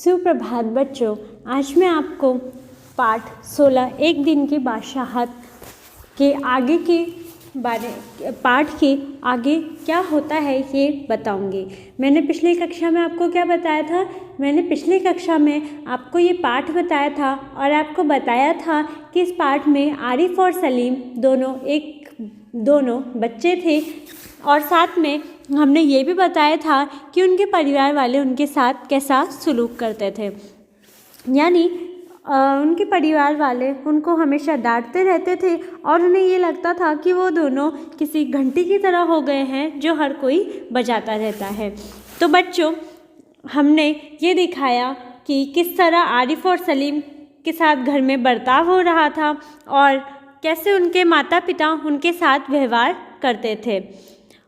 सुप्रभात बच्चों, आज मैं आपको पाठ 16 एक दिन की बादशाहत के आगे के पाठ के आगे क्या होता है ये बताऊंगी। मैंने पिछली कक्षा में आपको क्या बताया था? मैंने पिछली कक्षा में आपको ये पाठ बताया था और आपको बताया था कि इस पाठ में आरिफ और सलीम दोनों बच्चे थे और साथ में हमने ये भी बताया था कि उनके परिवार वाले उनके साथ कैसा सलूक करते थे। यानी उनके परिवार वाले उनको हमेशा डांटते रहते थे और उन्हें ये लगता था कि वो दोनों किसी घंटी की तरह हो गए हैं जो हर कोई बजाता रहता है। तो बच्चों, हमने ये दिखाया कि किस तरह आरिफ और सलीम के साथ घर में बर्ताव हो रहा था और कैसे उनके माता पिता उनके साथ व्यवहार करते थे।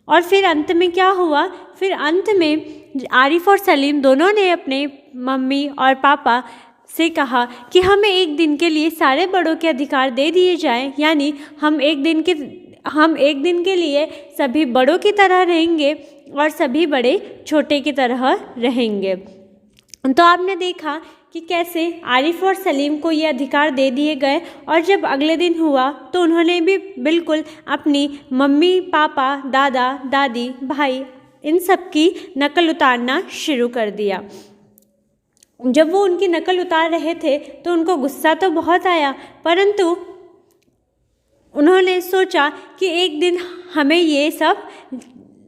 और फिर अंत में क्या हुआ? फिर अंत में आरिफ और सलीम दोनों ने अपने मम्मी और पापा से कहा कि हमें एक दिन के लिए सारे बड़ों के अधिकार दे दिए जाएं, यानी हम एक दिन के लिए सभी बड़ों की तरह रहेंगे और सभी बड़े छोटे की तरह रहेंगे। तो आपने देखा कि कैसे आरिफ और सलीम को ये अधिकार दे दिए गए और जब अगले दिन हुआ तो उन्होंने भी बिल्कुल अपनी मम्मी पापा दादा दादी भाई इन सब की नकल उतारना शुरू कर दिया। जब वो उनकी नकल उतार रहे थे तो उनको गुस्सा तो बहुत आया, परंतु उन्होंने सोचा कि एक दिन हमें ये सब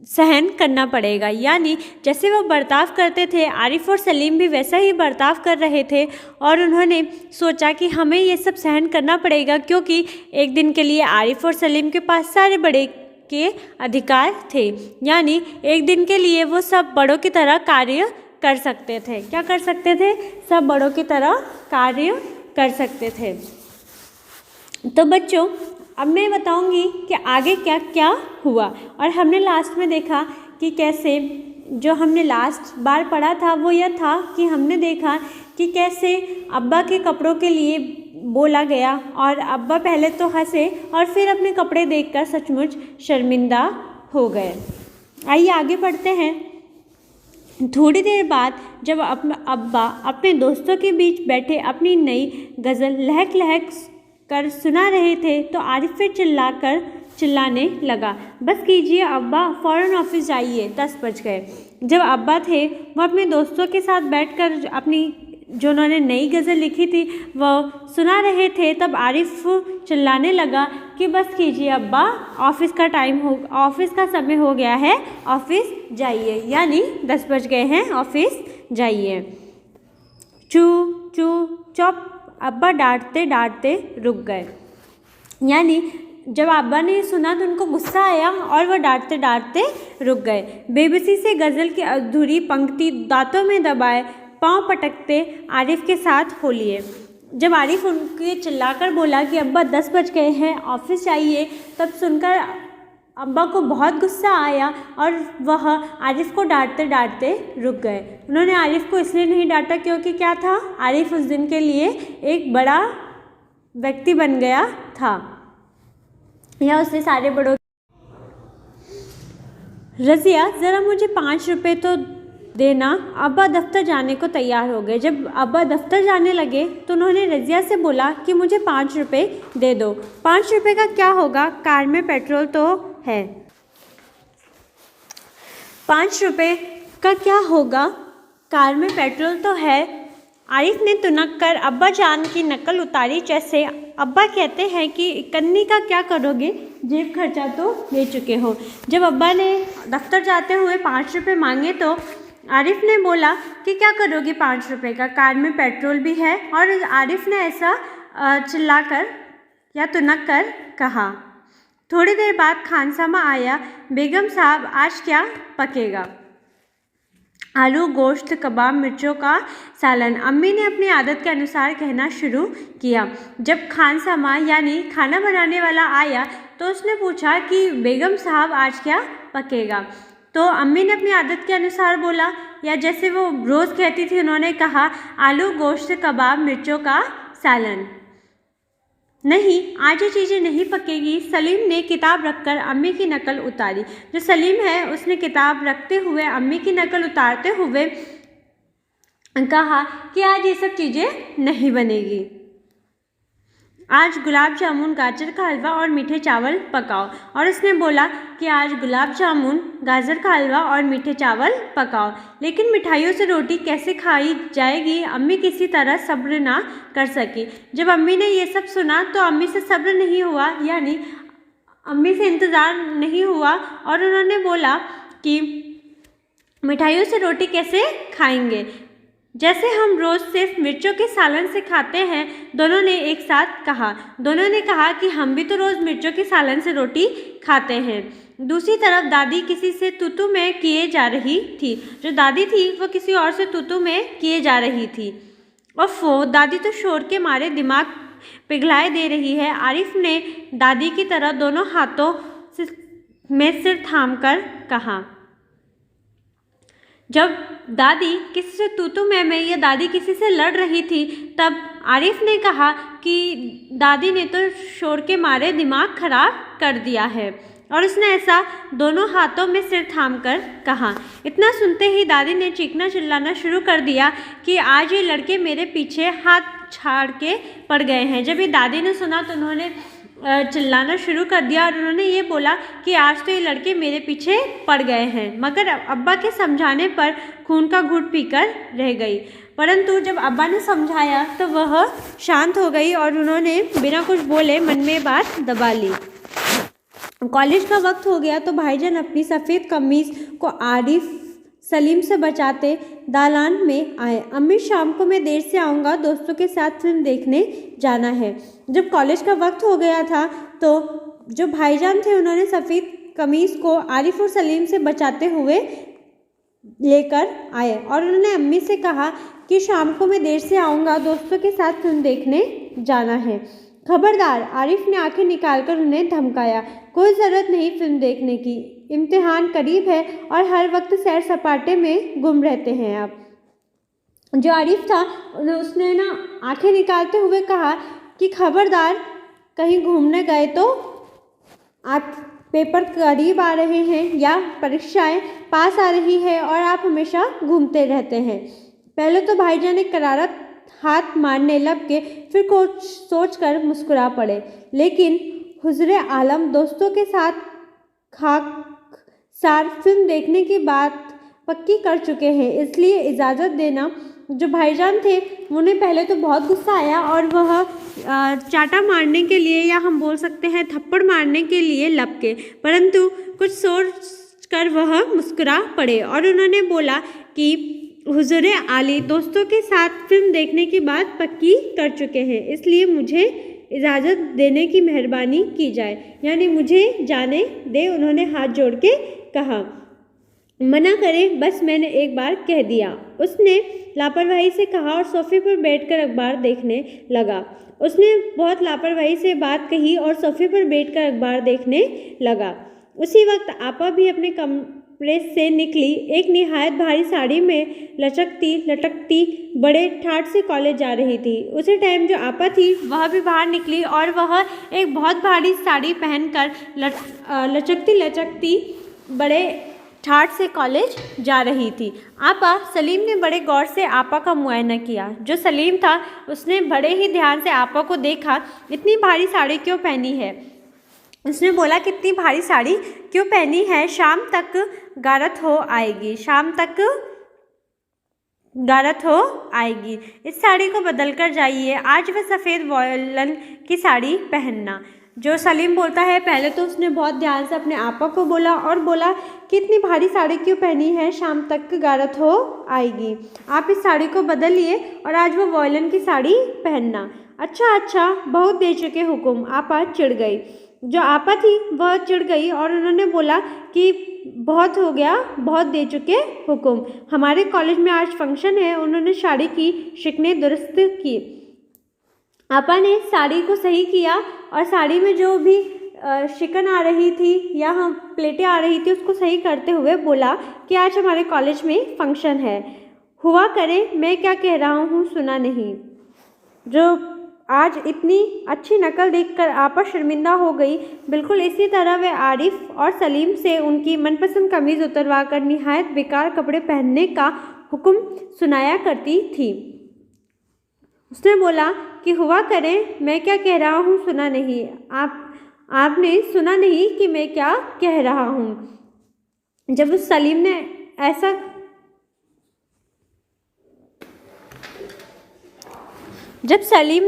सहन करना पड़ेगा। यानी जैसे वो बर्ताव करते थे आरिफ और सलीम भी वैसा ही बर्ताव कर रहे थे और उन्होंने सोचा कि हमें ये सब सहन करना पड़ेगा, क्योंकि एक दिन के लिए आरिफ और सलीम के पास सारे बड़े के अधिकार थे। यानी एक दिन के लिए वो सब बड़ों की तरह कार्य कर सकते थे। क्या कर सकते थे? सब बड़ों की तरह कार्य कर सकते थे। तो बच्चों, अब मैं बताऊंगी कि आगे क्या क्या हुआ। और हमने लास्ट में देखा कि कैसे, जो हमने लास्ट बार पढ़ा था वो यह था कि हमने देखा कि कैसे अब्बा के कपड़ों के लिए बोला गया और अब्बा पहले तो हंसे और फिर अपने कपड़े देखकर सचमुच शर्मिंदा हो गए। आइए आगे बढ़ते हैं। थोड़ी देर बाद जब अब्बा अपने दोस्तों के बीच बैठे अपनी नई गज़ल लहक लहक कर सुना रहे थे तो आरिफ फिर चिल्लाने लगा, बस कीजिए अब्बा, फ़ौरन ऑफिस जाइए, 10 बज गए। जब अब्बा थे वो अपने दोस्तों के साथ बैठकर अपनी जो उन्होंने नई गज़ल लिखी थी वो सुना रहे थे, तब आरिफ चिल्लाने लगा कि बस कीजिए अब्बा, ऑफिस का समय हो गया है, ऑफिस जाइए। यानी 10 बज गए हैं, ऑफिस जाइए। चू चू चुप, अब्बा डांटते डांटते रुक गए। यानी जब अब्बा ने सुना तो उनको गुस्सा आया और वह डांटते डांटते रुक गए। बेबसी से गज़ल की अधूरी पंक्ति दांतों में दबाए पाँव पटकते आरिफ के साथ हो लिए। जब आरिफ उनके चिल्लाकर बोला कि अब्बा 10 बज गए हैं, ऑफिस जाइए, तब सुनकर अब्बा को बहुत गुस्सा आया और वह आरिफ को डांटते डांटते रुक गए। उन्होंने आरिफ को इसलिए नहीं डांटा क्योंकि क्या था, आरिफ उस दिन के लिए एक बड़ा व्यक्ति बन गया था या उससे सारे बड़ों। रज़िया, ज़रा मुझे 5 रुपये तो देना। अब्बा दफ्तर जाने को तैयार हो गए। जब अब्बा दफ्तर जाने लगे तो उन्होंने रज़िया से बोला कि मुझे 5 रुपये दे दो। 5 रुपये का क्या होगा, कार में पेट्रोल तो है। 5 रुपये का क्या होगा, कार में पेट्रोल तो है। आरिफ ने तुनक कर अब्बा जान की नकल उतारी, जैसे अब्बा कहते हैं कि कन्नी का क्या करोगे, जेब खर्चा तो ले चुके हो। जब अब्बा ने दफ्तर जाते हुए 5 रुपये मांगे तो आरिफ ने बोला कि क्या करोगे 5 रुपये का, कार में पेट्रोल भी है। और आरिफ ने ऐसा चिल्लाकर या तुनक कर कहा। थोड़ी देर बाद खानसामा आया। बेगम साहब, आज क्या पकेगा? आलू, गोश्त, कबाब, मिर्चों का सालन। अम्मी ने अपनी आदत के अनुसार कहना शुरू किया। जब खानसामा यानी खाना बनाने वाला आया तो उसने पूछा कि बेगम साहब आज क्या पकेगा। तो अम्मी ने अपनी आदत के अनुसार बोला, या जैसे वो रोज़ कहती थी, उन्होंने कहा आलू, गोश्त, कबाब, मिर्चों का सालन। नहीं, आज ये चीज़ें नहीं पकेगी। सलीम ने किताब रखकर अम्मी की नकल उतारी। जो सलीम है उसने किताब रखते हुए अम्मी की नकल उतारते हुए कहा कि आज ये सब चीज़ें नहीं बनेगी, आज गुलाब जामुन, गाजर का हलवा और मीठे चावल पकाओ। और उसने बोला कि आज गुलाब जामुन, गाजर का हलवा और मीठे चावल पकाओ, लेकिन मिठाइयों से रोटी कैसे खाई जाएगी? अम्मी किसी तरह सब्र ना कर सकी। जब अम्मी ने ये सब सुना तो अम्मी से सब्र नहीं हुआ, यानी अम्मी से इंतज़ार नहीं हुआ, और उन्होंने बोला कि मिठाइयों से रोटी कैसे खाएंगे, जैसे हम रोज़ सिर्फ मिर्चों के सालन से खाते हैं। दोनों ने एक साथ कहा। दोनों ने कहा कि हम भी तो रोज़ मिर्चों के सालन से रोटी खाते हैं। दूसरी तरफ दादी किसी से तूतू में किए जा रही थी। जो दादी थी वो किसी और से तूतू में किए जा रही थी। ओफो, दादी तो शोर के मारे दिमाग पिघलाए दे रही है। आरिफ ने दादी की तरह दोनों हाथों में सिर थाम कर कहा। जब दादी किसी से तूतू में या दादी किसी से लड़ रही थी, तब आरिफ ने कहा कि दादी ने तो शोर के मारे दिमाग खराब कर दिया है, और उसने ऐसा दोनों हाथों में सिर थाम कर कहा। इतना सुनते ही दादी ने चीखना चिल्लाना शुरू कर दिया कि आज ये लड़के मेरे पीछे हाथ छाड़ के पड़ गए हैं। जब ये दादी ने सुना तो उन्होंने चिल्लाना शुरू कर दिया, और उन्होंने ये बोला कि आज तो ये लड़के मेरे पीछे पड़ गए हैं। मगर अब्बा के समझाने पर खून का घूंट पीकर रह गई। परंतु जब अब्बा ने समझाया तो वह शांत हो गई, और उन्होंने बिना कुछ बोले मन में बात दबा ली। कॉलेज का वक्त हो गया तो भाईजान अपनी सफ़ेद कमीज़ को आरिफ सलीम से बचाते दालान में आए। अम्मी, शाम को मैं देर से आऊँगा, दोस्तों के साथ फिल्म देखने जाना है। जब कॉलेज का वक्त हो गया था तो जो भाईजान थे उन्होंने सफ़ेद कमीज़ को आरिफ और सलीम से बचाते हुए लेकर आए, और उन्होंने अम्मी से कहा कि शाम को मैं देर से आऊँगा, दोस्तों के साथ फिल्म देखने जाना है। खबरदार, आरिफ ने आंखें निकालकर उन्हें धमकाया। कोई ज़रूरत नहीं फिल्म देखने की, इम्तिहान करीब है और हर वक्त सैर सपाटे में गुम रहते हैं आप। जो आरिफ था उसने ना आंखें निकालते हुए कहा कि खबरदार, कहीं घूमने गए तो आप पेपर करीब आ रहे हैं या परीक्षाएं पास आ रही है और आप हमेशा घूमते रहते हैं। पहले तो भाईजान ने करारा हाथ मारने लग के, फिर कुछ सोचकर मुस्कुरा पड़े। लेकिन हुजूरे आलम, दोस्तों के साथ खाकसार फिल्म देखने की बात पक्की कर चुके हैं, इसलिए इजाज़त देना। जो भाईजान थे उन्हें पहले तो बहुत गुस्सा आया, और वह चाटा मारने के लिए, या हम बोल सकते हैं थप्पड़ मारने के लिए लपके, परंतु कुछ सोच कर वह मुस्कुरा पड़े, और उन्होंने बोला कि हुजूरे आली, दोस्तों के साथ फिल्म देखने की बात पक्की कर चुके हैं, इसलिए मुझे इजाज़त देने की मेहरबानी की जाए, यानी मुझे जाने दे। उन्होंने हाथ जोड़ के कहा। मना करें, बस मैंने एक बार कह दिया, उसने लापरवाही से कहा, और सोफे पर बैठकर अखबार देखने लगा। उसने बहुत लापरवाही से बात कही और सोफे पर बैठकर अखबार देखने लगा। उसी वक्त आपा भी अपने कमरे से निकली। एक निहायत भारी साड़ी में लचकती लटकती बड़े ठाठ से कॉलेज जा रही थी। उसी टाइम जो आपा थी वह भी बाहर निकली, और वह एक बहुत भारी साड़ी पहनकर लचकती लचकती बड़े ठाठ से कॉलेज जा रही थी। आपा, सलीम ने बड़े गौर से आपा का मुआयना किया। जो सलीम था उसने बड़े ही ध्यान से आपा को देखा। इतनी भारी साड़ी क्यों पहनी है? उसने बोला, कितनी भारी साड़ी क्यों पहनी है? शाम तक गारत हो आएगी, शाम तक गारत हो आएगी। इस साड़ी को बदल कर जाइए, आज वह सफ़ेद वॉयलन की साड़ी पहनना। जो सलीम बोलता है, पहले तो उसने बहुत ध्यान से अपने आपा को बोला और बोला कि इतनी भारी साड़ी क्यों पहनी है, शाम तक गारत हो आएगी, आप इस साड़ी को बदलिए और आज वो वॉयलन की साड़ी पहनना। अच्छा अच्छा, बहुत दे चुके हुक्म। आपा चिढ़ गई। जो आपा थी वह चिढ़ गई और उन्होंने बोला कि बहुत हो गया, बहुत दे चुके हुक्म। हमारे कॉलेज में आज फंक्शन है। उन्होंने साड़ी की शिकनें दुरुस्त की। आपा ने साड़ी को सही किया और साड़ी में जो भी शिकन आ रही थी या हम प्लेटें आ रही थी उसको सही करते हुए बोला कि आज हमारे कॉलेज में फंक्शन है, हुआ करे, मैं क्या कह रहा हूँ सुना नहीं। जो आज इतनी अच्छी नकल देखकर आपा शर्मिंदा हो गई। बिल्कुल इसी तरह वे आरिफ और सलीम से उनकी मनपसंद कमीज़ उतरवा कर निहायत बेकार कपड़े पहनने का हुक्म सुनाया करती थी। उसने बोला कि हुआ करे, मैं क्या कह रहा हूँ सुना नहीं, आपने सुना नहीं कि मैं क्या कह रहा हूँ। जब सलीम ने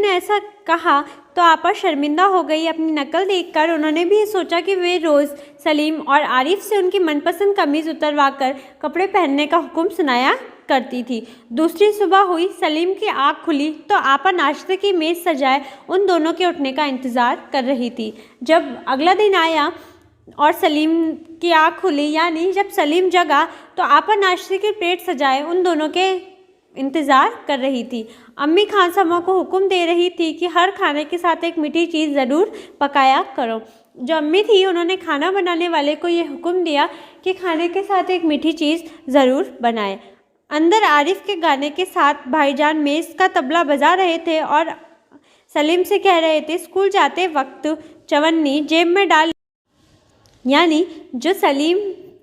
ऐसा कहा तो आपा शर्मिंदा हो गई। अपनी नकल देखकर उन्होंने भी सोचा कि वे रोज़ सलीम और आरिफ से उनकी मनपसंद कमीज़ उतरवाकर कपड़े पहनने का हुक्म सुनाया करती थी। दूसरी सुबह हुई, सलीम की आँख खुली तो आपा नाश्ते की मेज़ सजाए उन दोनों के उठने का इंतज़ार कर रही थी। जब अगला दिन आया और सलीम की आँख खुली, यानी जब सलीम जगा, तो आपा नाश्ते की प्लेट सजाए उन दोनों के इंतज़ार कर रही थी। अम्मी खानसामा को हुक्म दे रही थी कि हर खाने के साथ एक मीठी चीज़ ज़रूर पकाया करो। जो अम्मी थी उन्होंने खाना बनाने वाले को ये हुक्म दिया कि खाने के साथ एक मीठी चीज़ ज़रूर बनाए। अंदर आरिफ के गाने के साथ भाईजान मेज़ का तबला बजा रहे थे और सलीम से कह रहे थे, स्कूल जाते वक्त चवन्नी जेब में डाल, यानी जो सलीम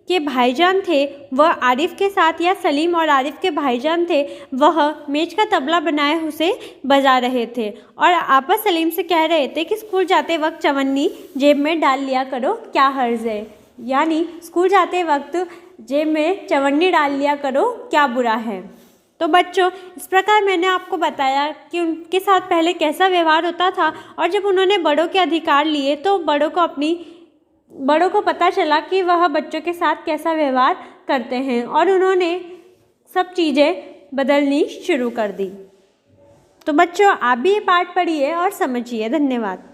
के भाईजान थे वह आरिफ के साथ, या सलीम और आरिफ के भाईजान थे वह मेज का तबला बनाए उसे बजा रहे थे और आपस सलीम से कह रहे थे कि स्कूल जाते वक्त चवन्नी जेब में डाल लिया करो, क्या हर्ज है, यानी स्कूल जाते वक्त जेब में चवन्नी डाल लिया करो, क्या बुरा है। तो बच्चों, इस प्रकार मैंने आपको बताया कि उनके साथ पहले कैसा व्यवहार होता था और जब उन्होंने बड़ों के अधिकार लिए तो बड़ों को पता चला कि वह बच्चों के साथ कैसा व्यवहार करते हैं और उन्होंने सब चीज़ें बदलनी शुरू कर दी। तो बच्चों, आप भी ये पाठ पढ़िए और समझिए। धन्यवाद।